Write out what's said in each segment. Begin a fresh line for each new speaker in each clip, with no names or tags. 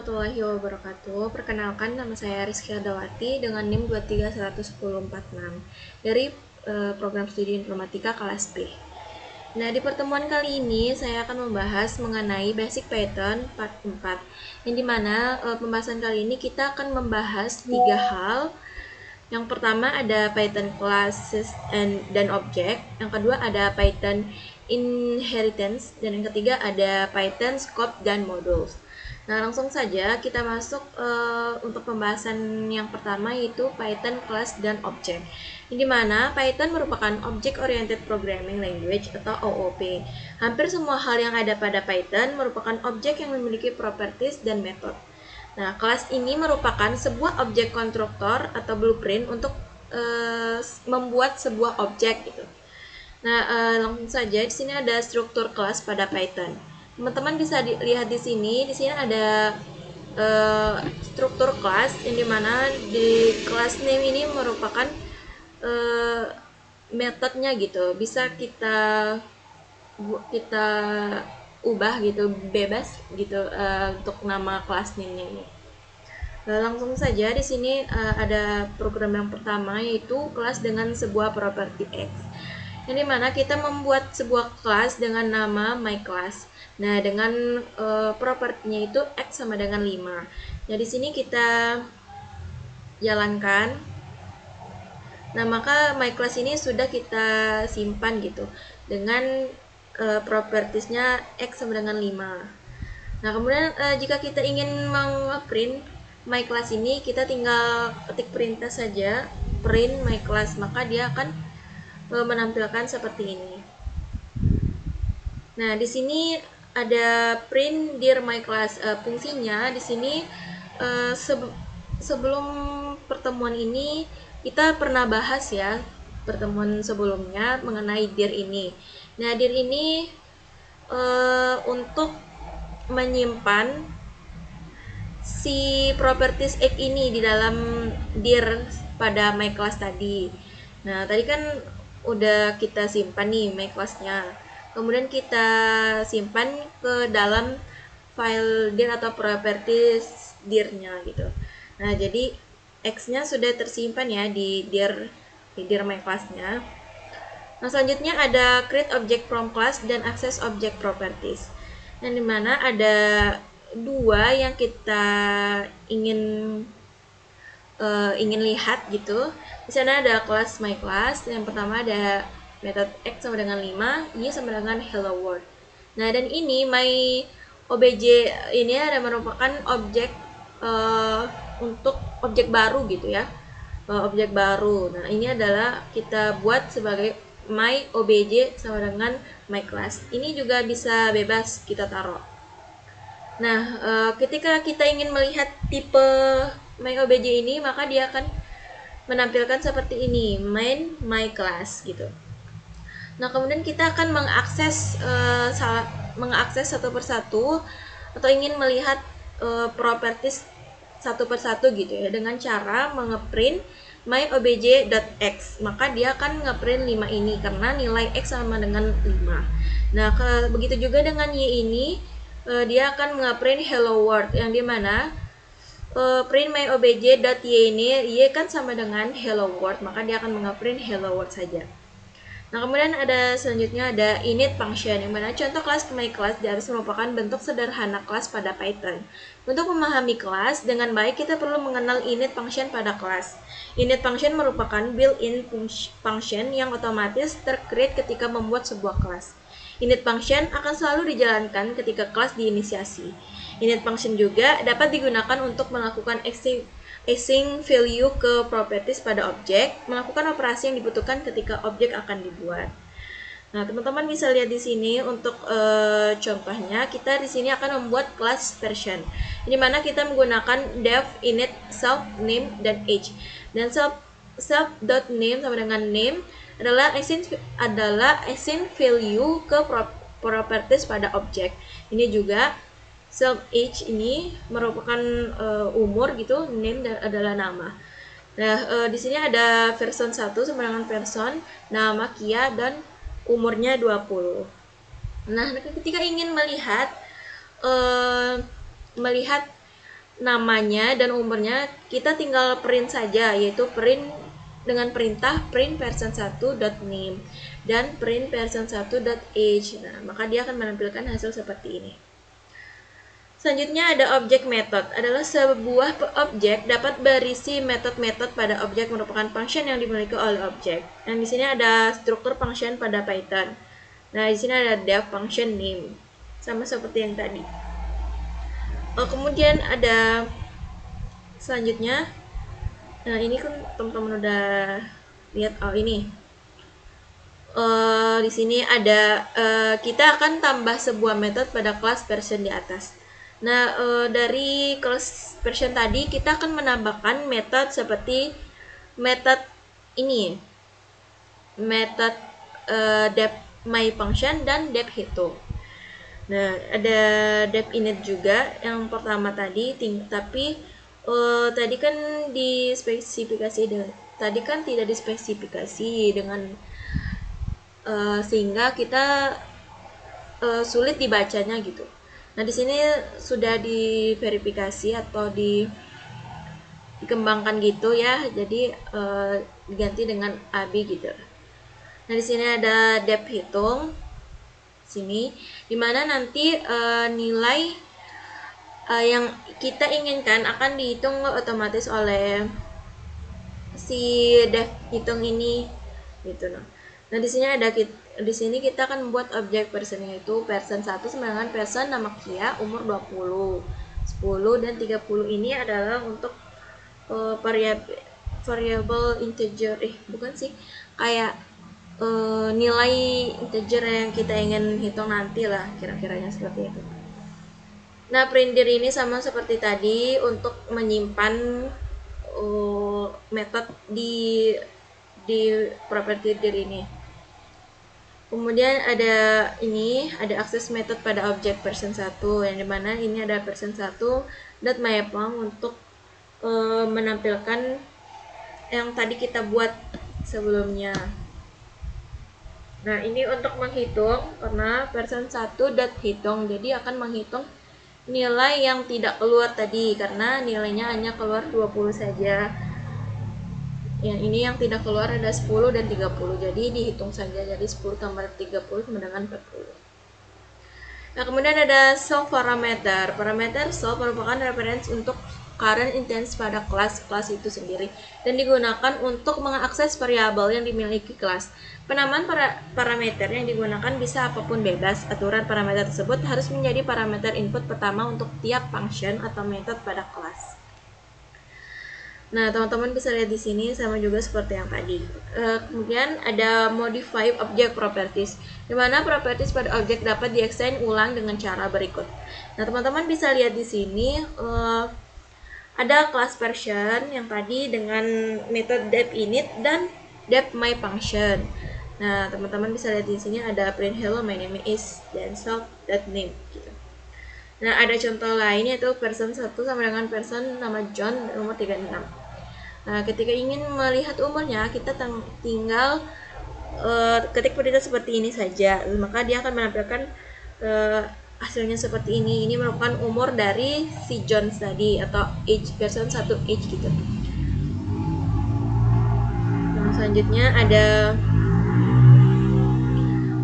warahmatullahi wabarakatuh. Perkenalkan, nama saya Rizky Adawati dengan NIM 2311046 dari program studi informatika kelas B. Nah, di pertemuan kali ini saya akan membahas mengenai basic Python part 4, yang dimana pembahasan kali ini kita akan membahas 3 hal. Yang pertama ada Python classes dan object, yang kedua ada Python inheritance, dan yang ketiga ada Python scope dan modules. Nah, langsung saja kita masuk untuk pembahasan yang pertama, yaitu Python class dan object. Di mana Python merupakan Object Oriented Programming Language atau OOP. Hampir semua hal yang ada pada Python merupakan objek yang memiliki properties dan method. Nah, kelas ini merupakan sebuah objek konstruktor atau blueprint untuk membuat sebuah objek gitu. Nah, langsung saja di sini ada struktur kelas pada Python. Teman-teman bisa lihat di sini ada struktur kelas, yang dimana di kelas name ini merupakan metodenya gitu. Bisa kita ubah gitu, bebas gitu untuk nama kelas name-nya ini. Langsung saja di sini ada program yang pertama, yaitu kelas dengan sebuah properti X. Yang dimana kita membuat sebuah kelas dengan nama myClass. Nah, dengan propertinya itu X sama dengan 5. Nah, di sini kita jalankan. Nah, maka myClass ini sudah kita simpan gitu dengan propertiesnya X sama dengan 5. Nah, kemudian jika kita ingin meng-print myClass ini, kita tinggal ketik perintah saja, print myClass, maka dia akan menampilkan seperti ini. Nah, di sini ada print dir myClass. Fungsinya di sini sebelum pertemuan ini kita pernah bahas ya, pertemuan sebelumnya mengenai dir ini. Nah, dir ini untuk menyimpan si properties X ini di dalam dir pada myClass tadi. Nah, tadi kan udah kita simpan nih myClass-nya. Kemudian kita simpan ke dalam file dir atau properties dir-nya gitu. Nah, jadi X-nya sudah tersimpan ya di dir myClass-nya. Nah, selanjutnya ada create object from class dan access object properties. Yang dimana ada dua yang kita ingin lihat gitu. Di sana ada kelas myClass. Yang pertama ada metode X sama dengan 5, Y sama dengan hello world. Nah, dan ini myObj ini ada merupakan objek untuk objek baru gitu ya. Objek baru. Nah, ini adalah kita buat sebagai myObj sama dengan myClass. Ini juga bisa bebas kita taruh. Nah, ketika kita ingin melihat tipe myObj ini, maka dia akan menampilkan seperti ini, main myClass gitu. Nah, kemudian kita akan mengakses satu persatu atau ingin melihat properties satu persatu gitu ya, dengan cara mengeprint myObj.x. Maka dia akan ngeprint 5 ini karena nilai X sama dengan 5. Nah, begitu juga dengan Y ini, dia akan ngeprint hello world, yang dimana print myObj.y ini, Y kan sama dengan hello world, maka dia akan ngeprint hello world saja. Nah, kemudian ada selanjutnya ada init function, yang mana contoh kelas myClass harus merupakan bentuk sederhana kelas pada Python. Untuk memahami kelas dengan baik, kita perlu mengenal init function pada kelas. Init function merupakan built-in function yang otomatis tercreate ketika membuat sebuah kelas. Init function akan selalu dijalankan ketika kelas diinisiasi. Init function juga dapat digunakan untuk melakukan assign value ke properties pada objek, melakukan operasi yang dibutuhkan ketika objek akan dibuat. Nah, teman-teman bisa lihat di sini untuk contohnya, kita di sini akan membuat kelas version, di mana kita menggunakan def, init, self, name, dan age. Dan self.name sama dengan name adalah assign value ke properties pada objek. Ini juga self age ini merupakan umur gitu, name adalah nama. Nah, di sini ada version 1 sama dengan version, nama Kia, dan umurnya 20. Nah, ketika ingin melihat namanya dan umurnya kita tinggal print saja, yaitu print dengan perintah print person1.name dan print person1.age. Nah, maka dia akan menampilkan hasil seperti ini. Selanjutnya ada objek method. Adalah sebuah objek dapat berisi metode-metode pada objek merupakan function yang dimiliki oleh objek. Dan di sini ada struktur function pada Python. Nah, di sini ada def function name. Sama seperti yang tadi. Kemudian ada selanjutnya. Nah, ini kan teman-teman udah lihat ini. Di sini ada kita akan tambah sebuah metode pada kelas version di atas. Nah, dari kelas version tadi kita akan menambahkan metode seperti metode ini, metode dep my function dan dep hitung. Nah, ada dep init juga yang pertama tadi, tapi tadi kan dispesifikasi tadi kan tidak dispesifikasi dengan sehingga kita sulit dibacanya gitu. Nah, di sini sudah diverifikasi atau dikembangkan gitu ya. Jadi diganti dengan AB gitu. Nah, di sini ada dep hitung. Sini dimana nanti nilai yang kita inginkan akan dihitung otomatis oleh si dep hitung ini gitu. Nah, di sini kita akan membuat objek person, yaitu person 1 sama dengan person nama Kia, umur 20, 10 dan 30. Ini adalah untuk variable integer, bukan sih, kayak nilai integer yang kita ingin hitung nanti lah, kira-kiranya seperti itu. Nah, print dir ini sama seperti tadi untuk menyimpan metode di property dir ini. Kemudian ada akses method pada objek person 1, yang dimana ini ada person 1.myAppong untuk menampilkan yang tadi kita buat sebelumnya. Nah, ini untuk menghitung karena person 1.hitung, jadi akan menghitung nilai yang tidak keluar tadi karena nilainya hanya keluar 20 saja. Yang ini yang tidak keluar ada 10 dan 30, jadi dihitung saja, jadi 10 tambah 30 sama dengan 40. Nah, kemudian ada self parameter. Parameter self merupakan reference untuk current instance pada kelas itu sendiri dan digunakan untuk mengakses variabel yang dimiliki kelas. Penamaan parameter yang digunakan bisa apapun bebas. Aturan parameter tersebut harus menjadi parameter input pertama untuk tiap function atau metode pada kelas. Nah, teman-teman bisa lihat di sini sama juga seperti yang tadi. Kemudian ada modify object properties, di mana properties pada objek dapat di-extend ulang dengan cara berikut. Nah, teman-teman bisa lihat di sini ada class version yang tadi dengan metode dep init dan dep my function. Nah, teman-teman bisa lihat di sini ada print hello my name is dan self.name gitu. Nah, ada contoh lain yaitu person 1 sama dengan person nama John dan umur 36. Nah, ketika ingin melihat umurnya, kita tinggal ketik perintah seperti ini saja, maka dia akan menampilkan hasilnya seperti ini. Ini merupakan umur dari si John tadi atau age person 1 age gitu. Nah, selanjutnya ada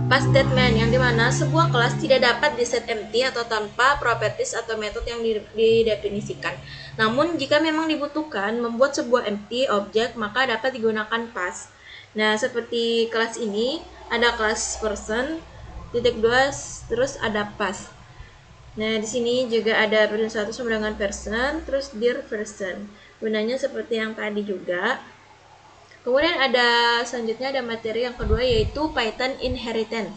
pass statement, yang dimana sebuah kelas tidak dapat diset empty atau tanpa properties atau metode yang didefinisikan. Namun jika memang dibutuhkan membuat sebuah empty object, maka dapat digunakan pass. Nah, seperti kelas ini ada kelas person titik 2 terus ada pass. Nah, di sini juga ada person 1 sama dengan person terus dir person. Gunanya seperti yang tadi juga. Kemudian ada selanjutnya ada materi yang kedua yaitu Python inheritance.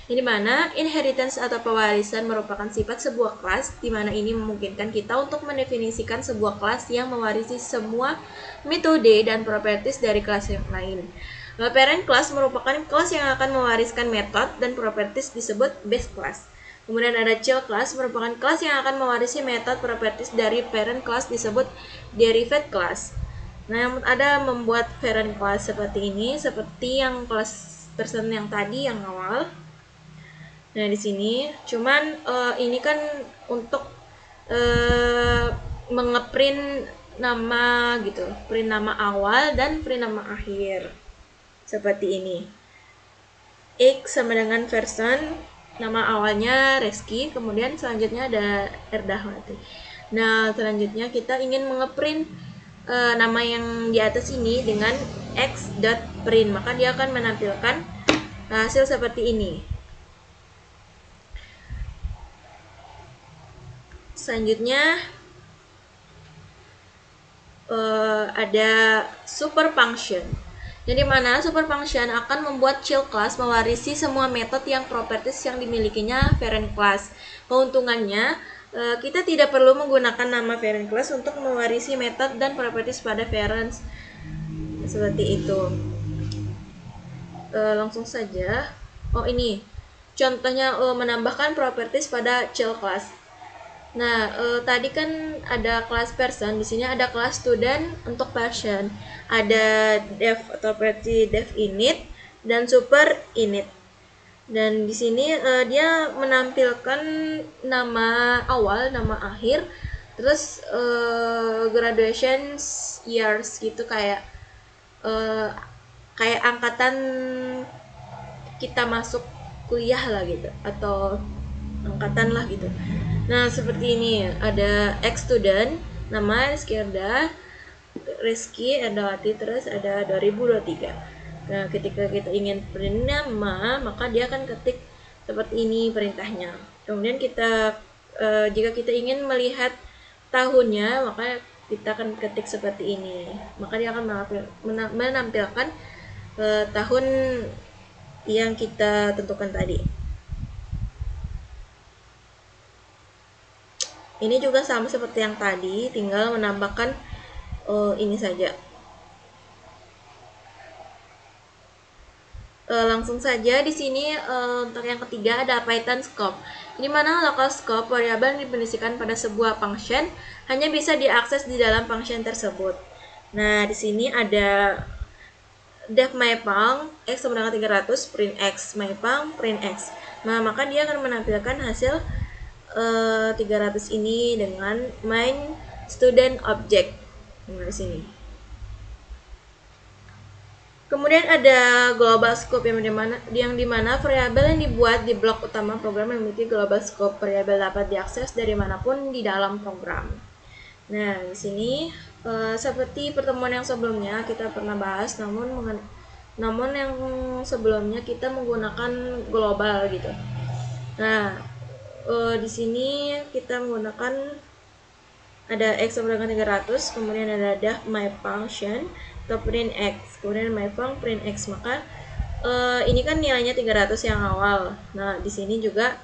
Di mana inheritance atau pewarisan merupakan sifat sebuah kelas, di mana ini memungkinkan kita untuk mendefinisikan sebuah kelas yang mewarisi semua metode dan properties dari kelas yang lain. Parent class merupakan kelas yang akan mewariskan metode dan properties disebut base class. Kemudian ada child class merupakan kelas yang akan mewarisi metode properties dari parent class disebut derived class. Nah, ada membuat parent class seperti ini, seperti yang kelas person yang tadi yang awal. Nah, di sini cuman ini kan untuk mengeprint nama gitu, print nama awal dan print nama akhir seperti ini. X sama dengan person, nama awalnya Reski, kemudian selanjutnya ada Erdahwati. Nah, selanjutnya kita ingin mengeprint nama yang di atas ini dengan x.print, maka dia akan menampilkan hasil seperti ini. Selanjutnya ada super function. Jadi mana super function akan membuat child class mewarisi semua metode yang properties yang dimilikinya parent class. Keuntungannya, kita tidak perlu menggunakan nama parent class untuk mewarisi metode dan properties pada parents. Seperti itu. Langsung saja. Oh ini, contohnya menambahkan properties pada child class. Nah, tadi kan ada kelas person, di sini ada kelas student untuk person, ada dev atau property dev init dan super init. Dan di sini dia menampilkan nama awal, nama akhir, terus graduation years gitu, kayak angkatan kita masuk kuliah lah gitu, atau angkatan lah gitu. Nah, seperti ini, ada ex student, nama Rizkyarda, Rizky Erdawati, terus ada 2023. Nah, ketika kita ingin print nama, maka dia akan ketik seperti ini perintahnya. Kemudian kita jika kita ingin melihat tahunnya, maka kita akan ketik seperti ini. Maka dia akan menampilkan tahun yang kita tentukan tadi. Ini juga sama seperti yang tadi, tinggal menambahkan ini saja. Langsung saja di sini untuk yang ketiga ada Python scope. Di mana local scope variabel yang dipenisikan pada sebuah function hanya bisa diakses di dalam function tersebut. Nah, di sini ada def mypang x sama dengan 300 print x, mypang print x. Nah, maka dia akan menampilkan hasil 300 ini dengan main student object. Nah, di sini. Kemudian ada global scope yang dimana variabel yang dibuat di blok utama program memiliki global scope. Variabel dapat diakses dari manapun di dalam program. Nah, di sini seperti pertemuan yang sebelumnya kita pernah bahas, namun yang sebelumnya kita menggunakan global gitu. Nah, di sini kita menggunakan ada x sama dengan 300, kemudian ada my function atau print x, kemudian my function print x. Maka ini kan nilainya 300 yang awal. Nah, di sini juga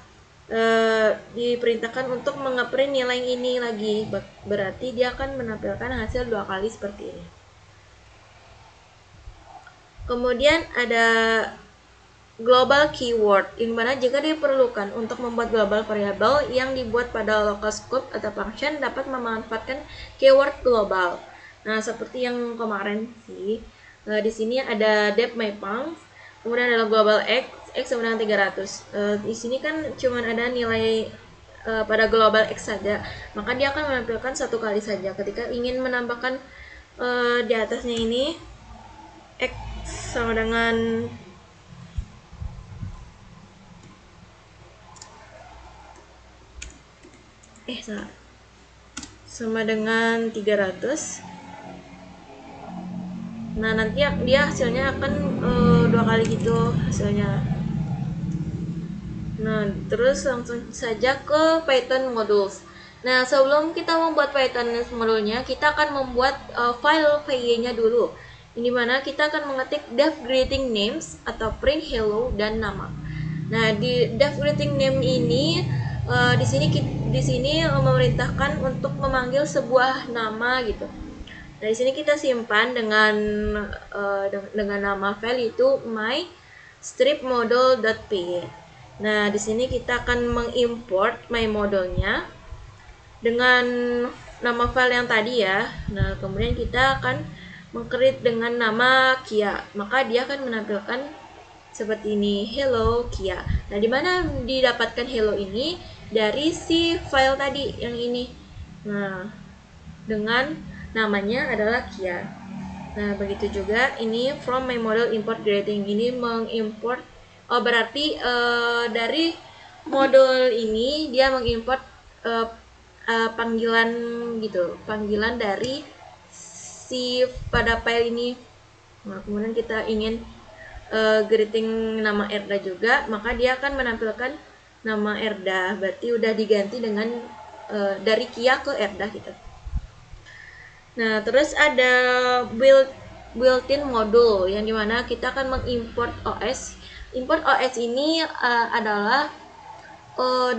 diperintahkan untuk mengeprint nilai ini lagi, berarti dia akan menampilkan hasil 2 kali seperti ini. Kemudian ada global keyword, di mana jika diperlukan untuk membuat global variable yang dibuat pada local scope atau function dapat memanfaatkan keyword global. Nah, seperti yang kemarin sih, di sini ada def mypang, kemudian ada global x sama dengan 300. Di sini kan cuma ada nilai pada global x saja, maka dia akan menampilkan 1 kali saja. Ketika ingin menambahkan di atasnya ini x sama dengan sama dengan 300. Nah, nanti dia hasilnya akan 2 kali gitu hasilnya. Nah, terus langsung saja ke Python modules. Nah, sebelum kita membuat Python modulnya, kita akan membuat file py-nya dulu. Ini mana kita akan mengetik def greeting names atau print hello dan nama. Nah, di def greeting name ini di sini memerintahkan untuk memanggil sebuah nama gitu. Nah, di sini kita simpan dengan nama file itu my strip model.py. Nah, di sini kita akan mengimport my model-nya dengan nama file yang tadi ya. Nah, kemudian kita akan meng-create dengan nama Kia. Maka dia akan menampilkan seperti ini, hello Kia. Nah, di mana didapatkan hello ini? Dari si file tadi yang ini. Nah, dengan namanya adalah Kia. Nah, begitu juga ini from my model import greeting, ini mengimport, berarti dari modul ini dia mengimport panggilan gitu, panggilan dari si pada file ini. Nah, kemudian kita ingin greeting nama Erda juga, maka dia akan menampilkan nama Erda, berarti udah diganti dengan dari Kia ke Erda gitu. Nah, terus ada built-in modul yang dimana kita akan mengimport OS. Import OS ini adalah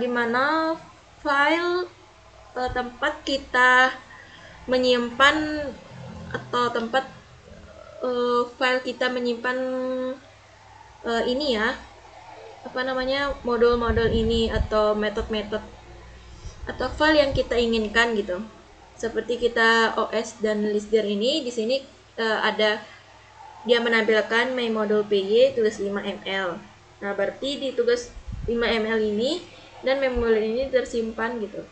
dimana file tempat kita menyimpan atau tempat file kita menyimpan ini ya, apa namanya, modul-modul ini atau metode-metode atau file yang kita inginkan gitu. Seperti kita OS dan listdir ini, di sini ada dia menampilkan my module PY tugas 5ml. Nah, berarti di tugas 5ml ini dan my module ini tersimpan gitu.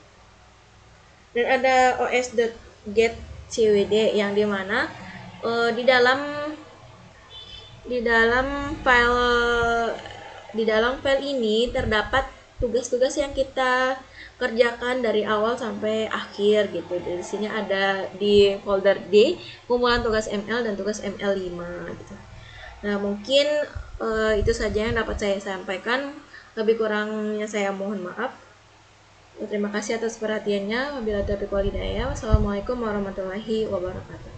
Dan ada os.getcwd yang dimana di dalam file ini terdapat tugas-tugas yang kita kerjakan dari awal sampai akhir gitu. Di sini ada di folder D kumpulan tugas ML dan tugas ML5 gitu. Nah, mungkin itu saja yang dapat saya sampaikan. Lebih kurangnya saya mohon maaf. Terima kasih atas perhatiannya. Wabillahi taufiq wal hidayah. Wassalamualaikum warahmatullahi wabarakatuh.